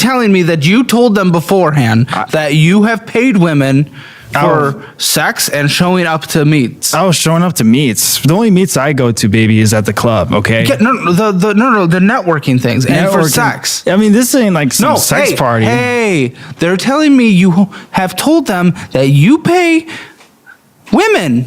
telling me that you told them beforehand that you have paid women for sex and showing up to meets. I was showing up to meets. The only meets I go to, baby, is at the club. Okay. Yeah, no, the networking things and for sex. I mean, this ain't like some sex party. Hey, they're telling me you have told them that you pay women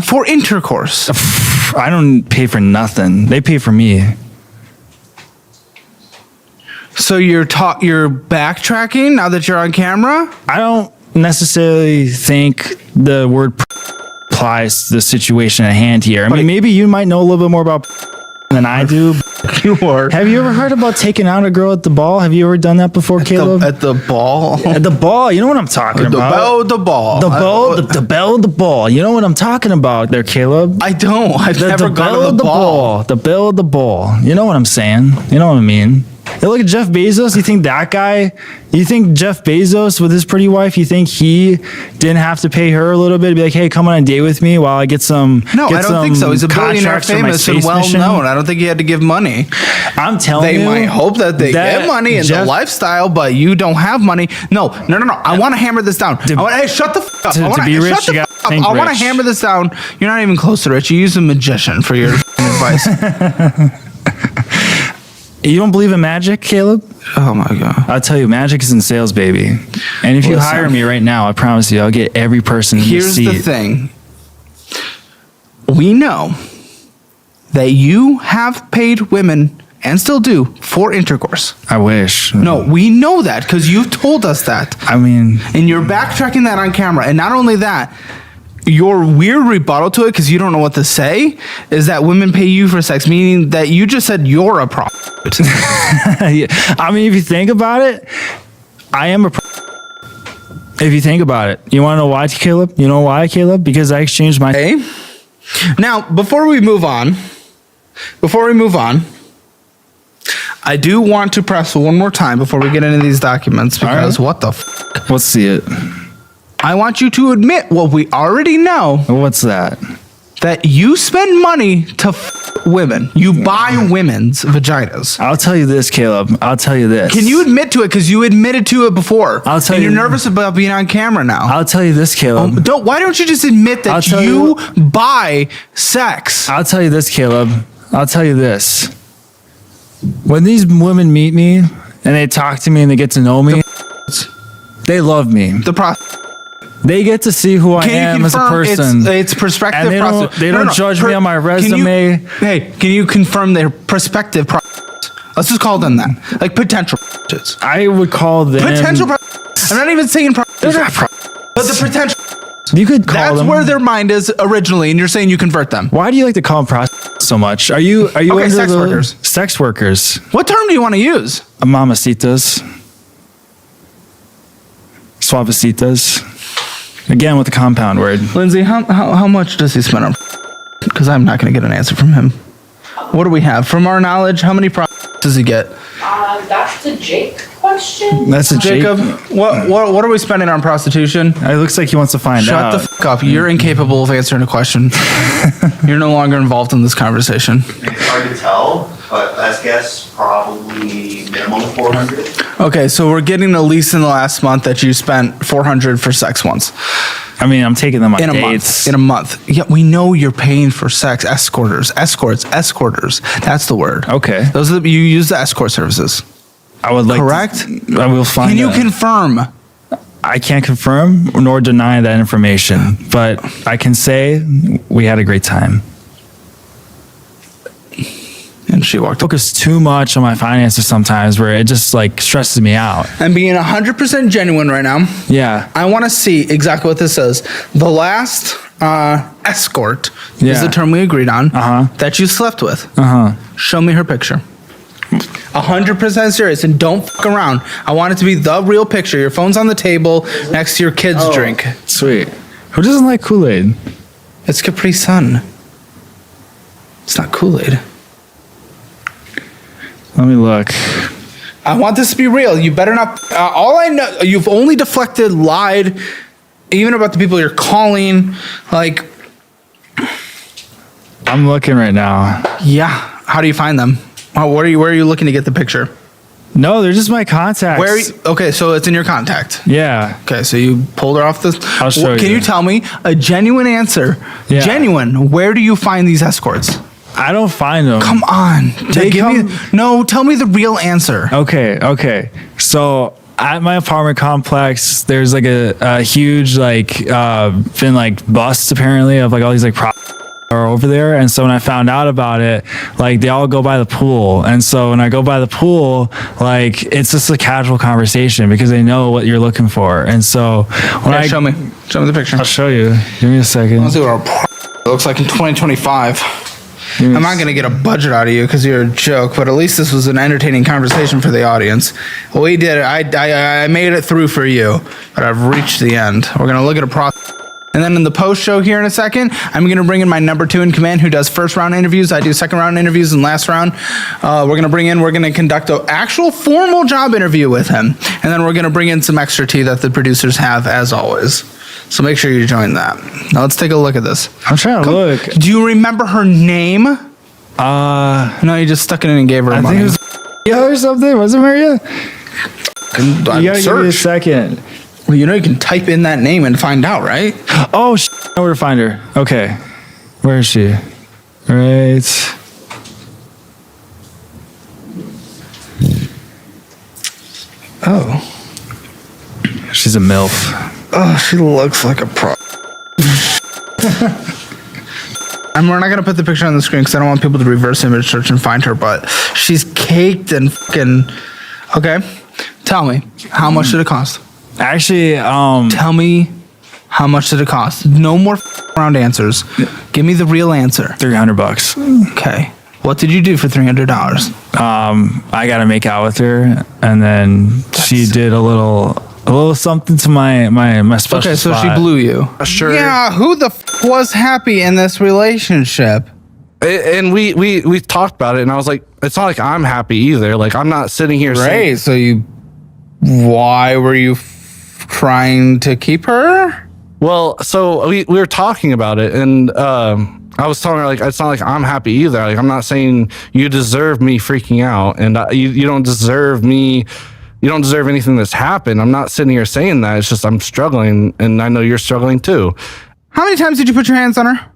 for intercourse. I don't pay for nothing. They pay for me. So you're backtracking now that you're on camera? I don't necessarily think the word applies to the situation at hand here. I mean, maybe you might know a little bit more about than I do. You are. Have you ever heard about taking out a girl at the ball? Have you ever done that before, Caleb? At the ball? At the ball. You know what I'm talking about. The ball. The bell, the ball. You know what I'm talking about there, Caleb? I don't. I've never gone to the ball. The bell, the ball. You know what I'm saying? You know what I mean? Hey, look at Jeff Bezos. You think that guy, you think Jeff Bezos with his pretty wife, you think he didn't have to pay her a little bit to be like, hey, come on a date with me while I get some. No, I don't think so. He's a billionaire, famous and well known. I don't think he had to give money. I'm telling you. They might hope that they get money in the lifestyle, but you don't have money. No. I want to hammer this down. Hey, shut the f up. To be rich, you got to think I want to hammer this down. You're not even close to rich. You use a magician for your advice. You don't believe in magic, Caleb? Oh my God. I'll tell you, magic is in sales, baby. And if you hire me right now, I promise you, I'll get every person in the seat. Here's the thing. We know that you have paid women and still do for intercourse. I wish. No, we know that because you've told us that. I mean. And you're backtracking that on camera. And not only that, your weird rebuttal to it, because you don't know what to say, is that women pay you for sex, meaning that you just said you're a prostitute. I mean, if you think about it, I am a If you think about it. You want to know why, Caleb? You know why, Caleb? Because I exchanged my... Hey. Now, before we move on, I do want to press one more time before we get into these documents, because what the f***? Let's see it. I want you to admit what we already know. What's that? That you spend money to women. You buy women's vaginas. I'll tell you this, Caleb. I'll tell you this. Can you admit to it? Because you admitted to it before. I'll tell and you. You're nervous about being on camera now. I'll tell you this, Caleb. Why don't you just admit that you buy sex? I'll tell you this, Caleb. I'll tell you this. When these women meet me and they talk to me and they get to know me, they love me. They get to see who I am as a person. It's prospective. And they don't judge me on my resume. Can you confirm they're prospective prostitutes? Let's just call them that. Like potential prostitutes. I would call them potential prostitutes. I'm not even saying prostitutes. But the potential. You could call them. That's where their mind is originally, and you're saying you convert them. Why do you like to call them prostitutes so much? Are you into sex workers? Sex workers. What term do you want to use? Mamacitas. Suavecitas. Again with the compound word. Lindsay, how much does he spend on? Because I'm not going to get an answer from him. What do we have? From our knowledge, how many does he get? That's the Jake question. That's a Jacob. What are we spending on prostitution? It looks like he wants to find out. Shut the f*** up. You're incapable of answering a question. You're no longer involved in this conversation. It's hard to tell, but best guess probably minimum 400. Okay, so we're getting at least in the last month that you spent $400 for sex once. I mean, I'm taking them on dates. In a month. Yeah, we know you're paying for sex. Escorters. That's the word. Okay. Those are you use the escort services. I would like. Correct? I will find. Can you confirm? I can't confirm nor deny that information, but I can say we had a great time. And she walked. Focus too much on my finances sometimes, where it just like stresses me out. I'm being 100% genuine right now. Yeah. I want to see exactly what this says. The last escort is the term we agreed on that you slept with. Show me her picture. 100% serious, and don't fuck around. I want it to be the real picture. Your phone's on the table next to your kid's drink. Sweet. Who doesn't like Kool-Aid? It's Capri Sun. It's not Kool-Aid. Let me look. I want this to be real. You better not. All I know, you've only deflected, lied, even about the people you're calling. Like, I'm looking right now. Yeah. How do you find them? Where are you looking to get the picture? No, they're just my contacts. Okay, so it's in your contact. Yeah. Okay, so you pulled her off this. I'll show you. Can you tell me a genuine answer? Yeah. Genuine. Where do you find these escorts? I don't find them. Come on. They tell me the real answer. Okay. So at my apartment complex, there's like a huge been like busts apparently of like all these like are over there. And so when I found out about it, like they all go by the pool. And so when I go by the pool, like it's just a casual conversation because they know what you're looking for. And so when show me the picture. I'll show you. Give me a second. Let's see what our looks like in 2025. I'm not going to get a budget out of you because you're a joke, but at least this was an entertaining conversation for the audience. We did it. I made it through for you, but I've reached the end. We're going to look at a process. And then in the post show here in a second, I'm going to bring in my number 2 in command who does first round interviews. I do second round interviews and last round. We're going to conduct an actual formal job interview with him. And then we're going to bring in some extra tea that the producers have as always. So make sure you join that. Now let's take a look at this. I'm trying to look. Do you remember her name? No, you just stuck it in and gave her money. I think it was Maria or something. Was it Maria? You gotta give me a second. Well, you know you can type in that name and find out, right? Oh, I know where to find her. Okay. Where is she? Right. Oh. She's a MILF. Oh, she looks like a pro. And we're not going to put the picture on the screen because I don't want people to reverse image search and find her, but she's caked and fucking... Okay. Tell me, how much did it cost? Actually, Tell me, how much did it cost? No more round answers. Give me the real answer. $300. Okay. What did you do for $300? I got to make out with her, and then she did a little something to my special Okay, so spot. she blew you. Sure. Yeah, who the was happy in this relationship? And we talked about it, and I was like, it's not like I'm happy either. Like, I'm not sitting here saying, Great. So why were you trying to keep her? well, so we were talking about it, and I was telling her, like, it's not like I'm happy either. Like, I'm not saying you deserve me freaking out, and you don't deserve me. You don't deserve anything that's happened. I'm not sitting here saying that. It's just I'm struggling, and I know you're struggling too. How many times did you put your hands on her?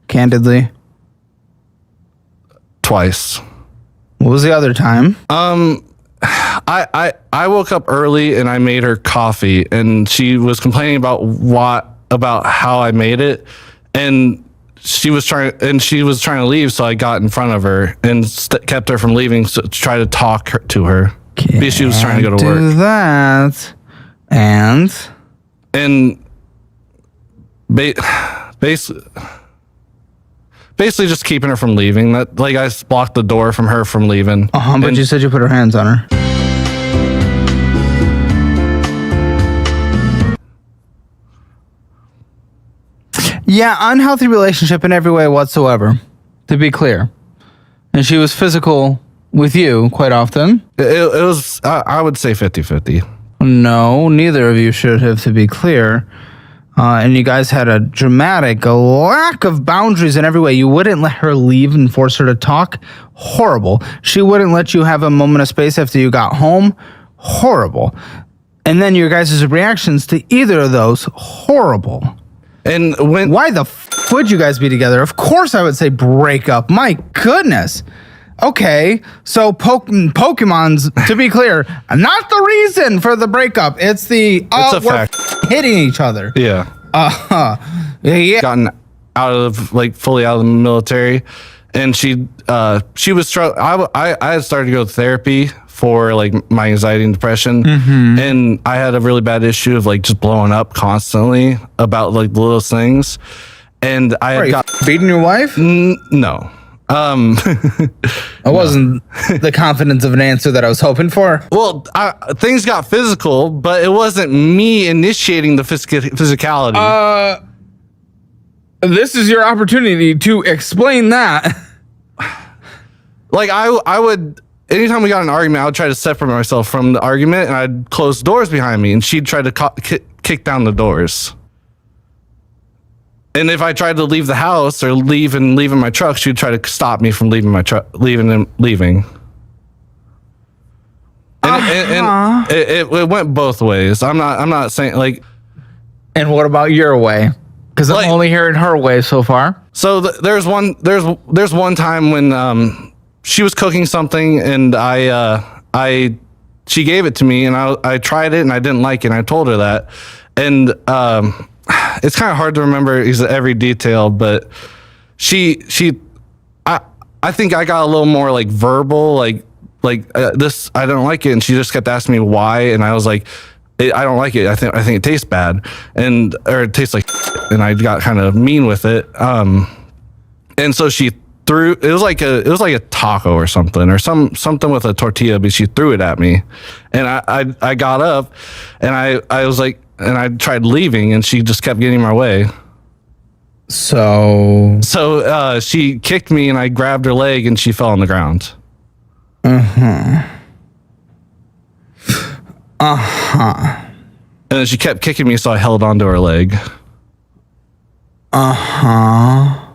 Candidly. Twice. What was the other time? I woke up early and I made her coffee, and she was complaining about how I made it, and she was trying to leave, so I got in front of her and kept her from leaving to try to talk to her because she was trying to go to work. Do that, and basically just keeping her from leaving. That, like, I blocked the door from her from leaving. but you said you put her hands on her. Yeah, unhealthy relationship in every way whatsoever, to be clear. And she was physical with you quite often. It was, I would say 50-50. No, neither of you should have, to be clear. And you guys had a dramatic lack of boundaries in every way. You wouldn't let her leave and force her to talk. Horrible. She wouldn't let you have a moment of space after you got home. Horrible. And then your guys' reactions to either of those, horrible. And Why the would you guys be together? Of course I would say break up. My goodness. Okay, so Pokemon's, to be clear, not the reason for the breakup. It's the a we're fact. hitting each other. yeah. Yeah. Gotten out of, like, fully out of the military, and she was struggling. I had started to go to therapy for, like, my anxiety and depression, and I had a really bad issue of, like, just blowing up constantly about, like, the littlest things, and I had got beating your wife? no. It wasn't the confidence of an answer that I was hoping for. Well, things got physical, but it wasn't me initiating the physicality. This is your opportunity to explain that. Like, I would, anytime we got in an argument, I would try to separate myself from the argument, and I'd close doors behind me, and she'd try to kick down the doors. And if I tried to leave the house or leave in my truck, she'd try to stop me from leaving my truck, leaving. and it went both ways. I'm not saying like. And what about your way? Because I'm only hearing her way so far. So there's one time when she was cooking something and she gave it to me and I tried it and I didn't like it and I told her that. And it's kind of hard to remember every detail, but I think I got a little more like verbal, like this, I don't like it. And she just kept asking me why. And I was like, I don't like it. I think it tastes bad or it tastes like, and I got kind of mean with it. And so she threw, it was like a taco or something with a tortilla, but she threw it at me and I got up and I was like, and I tried leaving and she just kept getting in my way. So she kicked me and I grabbed her leg and she fell on the ground. Uh-huh. And then she kept kicking me, so I held onto her leg. I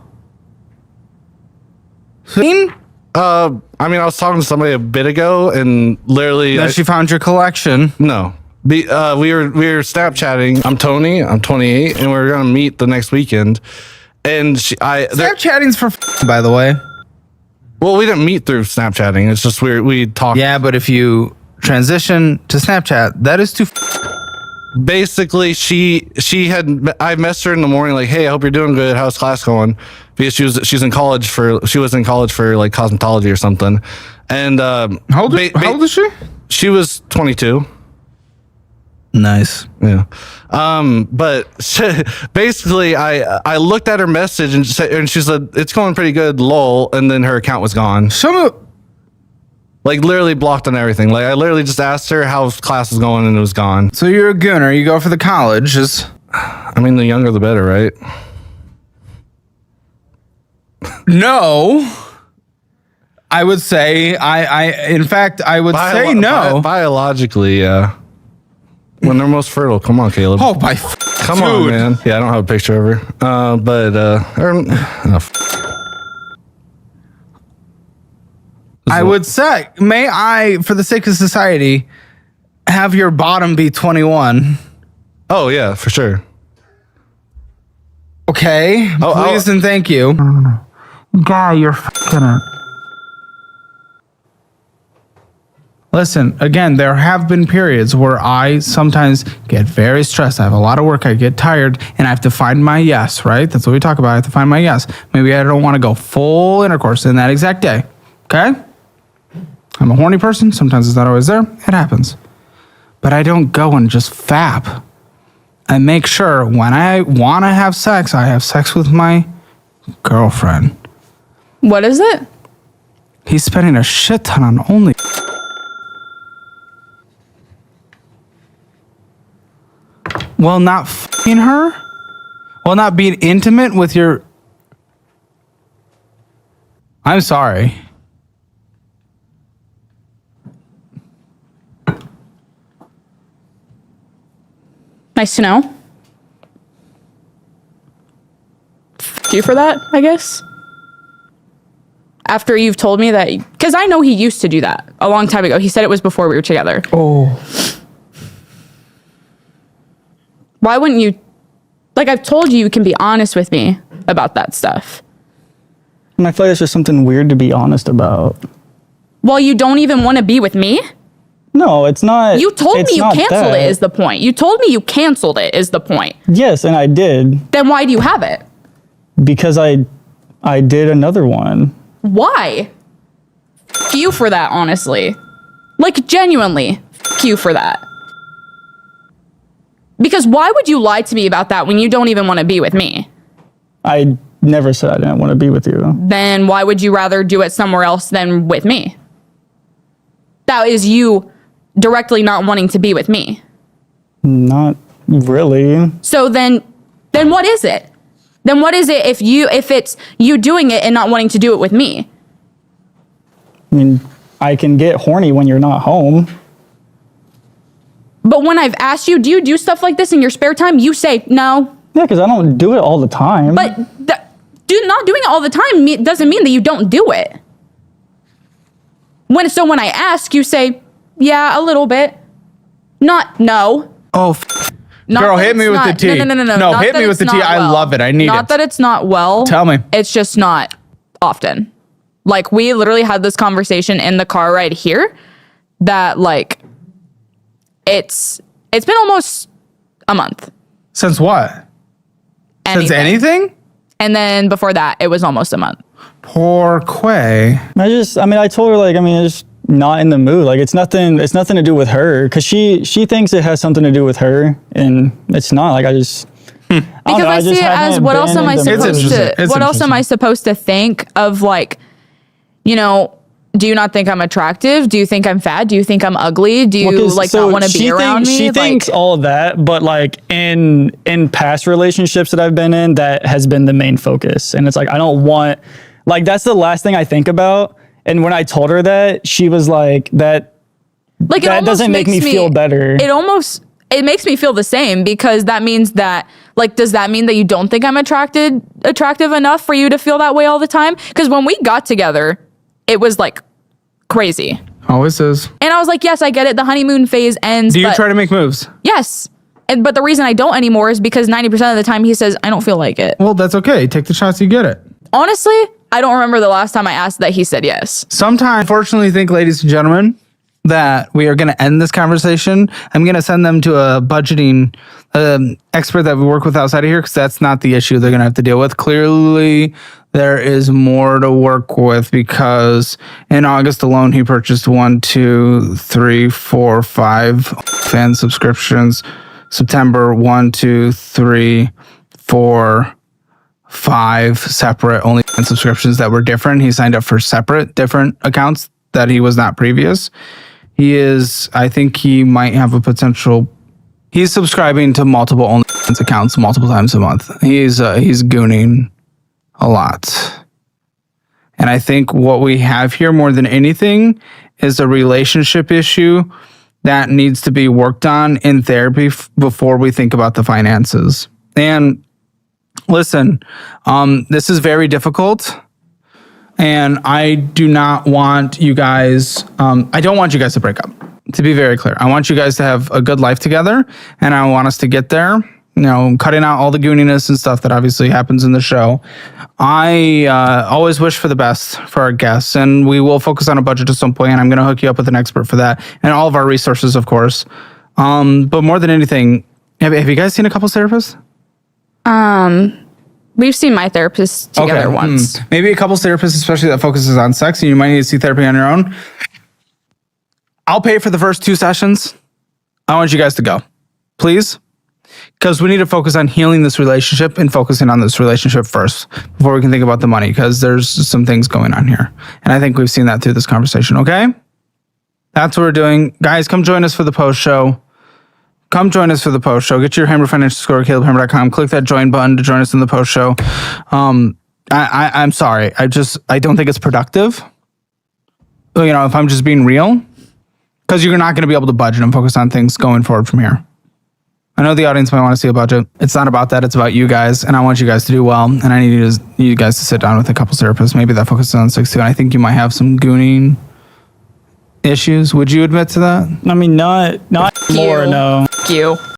mean, I was talking to somebody a bit ago, and literally, then she found your collection. No, we were Snapchatting. I'm Tony. I'm 28, and we're gonna meet the next weekend. And Snapchatting's for by the way. Well, we didn't meet through Snapchatting. It's just we talked. Yeah, but if you transition to Snapchat, that is too. Basically, I messaged her in the morning like, hey, I hope you're doing good. How's class going? Because she was in college for like cosmetology or something. And how old is she? She was 22. Nice. Yeah. But basically I looked at her message and she said, it's going pretty good, lol. And then her account was gone. Like literally blocked on everything. Like I literally just asked her how class was going and it was gone. So you're a gooner. You go for the colleges. I mean, the younger the better, right? No. I would say in fact, I would say no. Biologically, yeah. When they're most fertile. Come on, Caleb. Oh, come on, man. Yeah, I don't have a picture of her. I would say, may I, for the sake of society, have your bottom be 21? Oh, yeah, for sure. Okay. Please and thank you. Guy, you're fucking it. Listen, again, there have been periods where I sometimes get very stressed. I have a lot of work. I get tired and I have to find my yes, right? That's what we talk about. I have to find my yes. Maybe I don't want to go full intercourse in that exact day. Okay? I'm a horny person. Sometimes it's not always there. It happens. But I don't go and just fap. I make sure when I want to have sex, I have sex with my girlfriend. What is it? He's spending a shit ton on only. Well, not f***ing her? Well, not being intimate with your... I'm sorry. Nice to know. F you for that, I guess. After you've told me that... Because I know he used to do that a long time ago. He said it was before we were together. Oh. Why wouldn't you... Like, I've told you, you can be honest with me about that stuff. And I feel like it's just something weird to be honest about. Well, you don't even want to be with me? No, it's not. You told me you canceled that. it is the point. You told me you canceled it is the point. Yes, and I did. Then why do you have it? Because I did another one. Why? F you for that, honestly. Like, genuinely, f you for that. Because why would you lie to me about that when you don't even want to be with me? I never said I didn't want to be with you. Then why would you rather do it somewhere else than with me? That is you directly not wanting to be with me. Not really. So then what is it? Then what is it if it's you doing it and not wanting to do it with me? I mean, I can get horny when you're not home. But when I've asked you, do you do stuff like this in your spare time? You say no. Yeah, because I don't do it all the time. But not doing it all the time doesn't mean that you don't do it. When I ask, you say, Yeah, a little bit. No. Oh, Not girl, that hit me it's with the not- tea. No. No, Not hit that me with it's the tea. not I well. love it. I need Not it. that it's not well. Tell me. It's just not often. Like, we literally had this conversation in the car right here that, like, it's been almost a month. Since what? Since anything? And then before that, it was almost a month. Poor Quay. I told her, like, I'm just not in the mood. Like, it's nothing to do with her. Cause she thinks it has something to do with her, and it's not. Like, I just, Because I see it as, what else am I supposed to think of, like, you know, do you not think I'm attractive? Do you think I'm fat? Do you think I'm ugly? Do you not want to be around me? She thinks all of that, but like in past relationships that I've been in, that has been the main focus. And it's like, I don't want, like, that's the last thing I think about. And when I told her that, she was like, that doesn't make me feel better. It makes me feel the same, because that means that, like, does that mean that you don't think I'm attractive enough for you to feel that way all the time? Because when we got together, it was like crazy. Always is. And I was like, yes, I get it. The honeymoon phase ends. Do you try to make moves? Yes. But the reason I don't anymore is because 90% of the time he says, I don't feel like it. Well, that's okay. Take the shots, you get it. Honestly, I don't remember the last time I asked that he said yes. Sometimes, unfortunately, think, ladies and gentlemen, that we are going to end this conversation. I'm going to send them to a budgeting expert that we work with outside of here, because that's not the issue they're going to have to deal with. Clearly, there is more to work with, because in August alone, he purchased 5 fan subscriptions. September, 5 separate only fan subscriptions that were different. He signed up for different accounts that he was not previous. I think he might have a potential. He's subscribing to multiple OnlyFans accounts multiple times a month. He's gooning a lot. And I think what we have here more than anything is a relationship issue that needs to be worked on in therapy before we think about the finances. And listen, this is very difficult. And I do not want you guys, I don't want you guys to break up, to be very clear. I want you guys to have a good life together, and I want us to get there, you know, cutting out all the gooniness and stuff that obviously happens in the show. I always wish for the best for our guests, and we will focus on a budget at some point, and I'm going to hook you up with an expert for that, and all of our resources, of course. But more than anything, have you guys seen a couples therapist? We've seen my therapist together once. Maybe a couples therapist, especially that focuses on sex, and you might need to see therapy on your own. I'll pay for the first 2 sessions. I want you guys to go, please, because we need to focus on healing this relationship and focusing on this relationship first before we can think about the money, because there's some things going on here. And I think we've seen that through this conversation, okay? That's what we're doing. Guys, come join us for the post show. Come join us for the post show. Get your Hammer Financial Score at calebhammer.com. Click that join button to join us in the post show. I'm sorry. I don't think it's productive. You know, if I'm just being real, because you're not going to be able to budget and focus on things going forward from here. I know the audience might want to see a budget. It's not about that. It's about you guys, and I want you guys to do well. And I need you guys to sit down with a couple therapists, maybe that focuses on sex too. And I think you might have some gooning issues. Would you admit to that? I mean, not more, no. Thank you.